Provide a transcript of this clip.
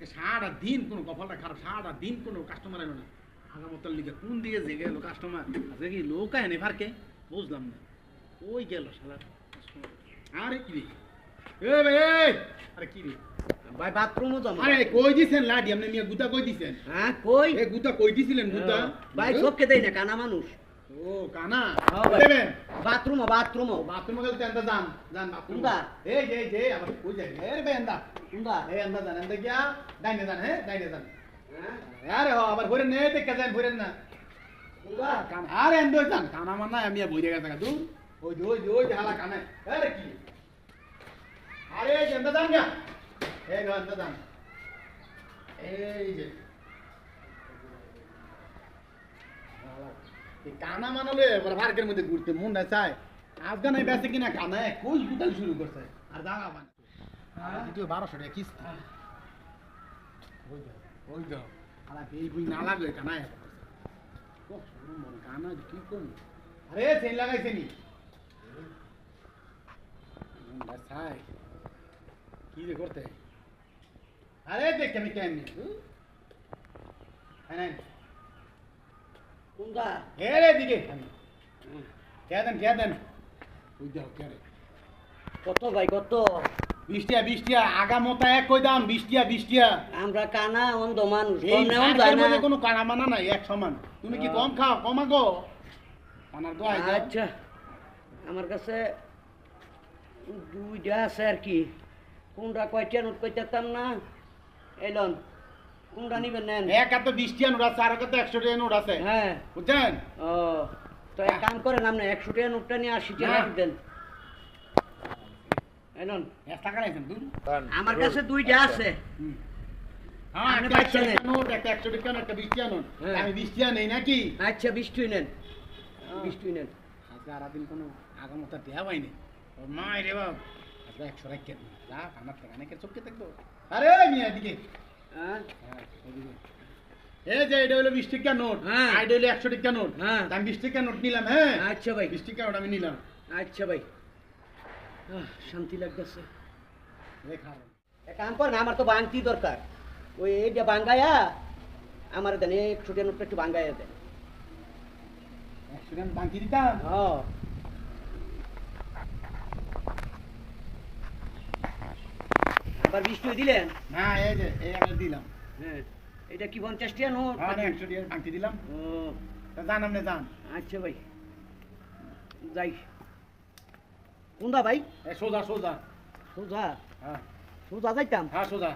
আজকে সারা দিন কোনো কপালটা খারাপ, সারা দিন কোনো কাস্টমার এলো না। আগামতার লিগে কোন দিকে জেগে এলো কাস্টমার, আজকে কি লোক আয় নেভারকে বুঝলাম না। ওই গেল শালা কাস্টমার। আরে কি রে এ ভাই এই, আরে কি রে ভাই বাথরুমও যাবো। আরে কই দিছেন লাডি আপনি মিয়া গুতা কই দিছেন? হ্যাঁ কই এ গুতা কই দিছিলেন গুতা? ভাই চোখকে দেই না, কানা মানুষ। ও কানা হ্যাঁ ভাই। দেবেন বাথরুমও বাথরুমে গেলে তেনটা যান যান বাথরুম কোনটা? এই যে যে আবার কই যায় এর বে এন্দা কোনটা? এই এন্দা যান এন্দা গিয়া ডাইনে যান হ্যাঁ ডাইনে যান হ্যাঁ আরে ও আবার ঘুরে নে দেখে যান ঘুরেন না কোনটা? কান আরে এন্দো যান কানা মানা আমি বইরে গেছে দূর ওই যে হালা কানে আরে কি আরে এই যে এন্দা যান গা এই গো এন্দা যান এই যে এই কানা মানলে এবার পার্কের মধ্যে ঘুরতে মন না চায় আজকে নাই বেঁচে কিনা কানা কই গুতাল শুরু করছে আর জানা পান তুই 1200 টাকা কিস্তি ওই দাও আর এই বুই না লাগে কানা ও মন কানা কি কোন আরে সেন লাগাইছে নি চাই কি রে করতে আরে দেখ আমি কেমনি হ্যাঁ কোনটা? এরে দিকে কে দেন ওই দাও কে রে কত ভাই কত? 20 টাকা আগা মোতা এক কই দাম 20 টাকা আমরা কানা অন্ধ মানুষ, এই কম নেওয়া যায় মার্কেটের না। মধ্যে কোনো কানা মানা নাই এক সমান তুমি কি কম খাও কমাগো কানার দোয়া আচ্ছা আমার কাছে দুইটা আছে আর কি। কোনটা কয়টা নোট কইতাম না এলন, কোনটা নিবেন নেন? এক এত 20 টাকা নোট আছে আর কত 100 টাকা নোট আছে হ্যাঁ বুঝছেন ও তো এক কাম করেন আপনি 100 টাকা নোটটা নিয়ে 80 টাকা হ্যাঁ। দেন এলন। 1 টাকা নাইছেন দূর আমার কাছে দুইটা আছে। হ্যাঁ আপনি একটা পাচ্ছেন 100 টাকা নোট একটা 100 টাকা নোট একটা 20 টাকা নোট হ্যাঁ। আমি 20 টাকা নেই নাকি আচ্ছা 20 টুই নেন, 20 টুই নেন। আজকে আর দিন কোনো আগামতা দেয়া হয়নি ওর মা রে বাপ আজকে 100 রাখেন যা আমার টাকা নাকি চোখে থাকবো আরে মিয়া দিকে হ্যাঁ হ্যাঁ ওদিকে এই যে এটা হলো 20 টাকা নোট হ্যাঁ। আর এটা হলো 100 টাকা নোট হ্যাঁ। আমি 20 টাকা নোট নিলাম হ্যাঁ আচ্ছা ভাই 20 টাকা নোট আমি নিলাম আচ্ছা ভাই শান্তি লাগতেছে। এই খাবেন এক কাম করেন, আমার তো বাংতি দরকার, ওই এইটা বাঙ্গায়া আমার দেন, 100 টাকা নোটটা একটু বাঙ্গায়া দেন। 100 টাকা বাকি দিতাম হ্যাঁ আবার 20 টুই দিলেন? না এই যে এই আমি দিলাম হ্যাঁ এটা কি 50 টাকা নোট? হ্যাঁ 100 টাকা বাকি দিলাম ও তা জান আপনি জান আচ্ছা ভাই যাই। কোনটা ভাই? সোজা সোজা সোজা হ্যাঁ সোজা যাইতাম। হ্যাঁ সোজা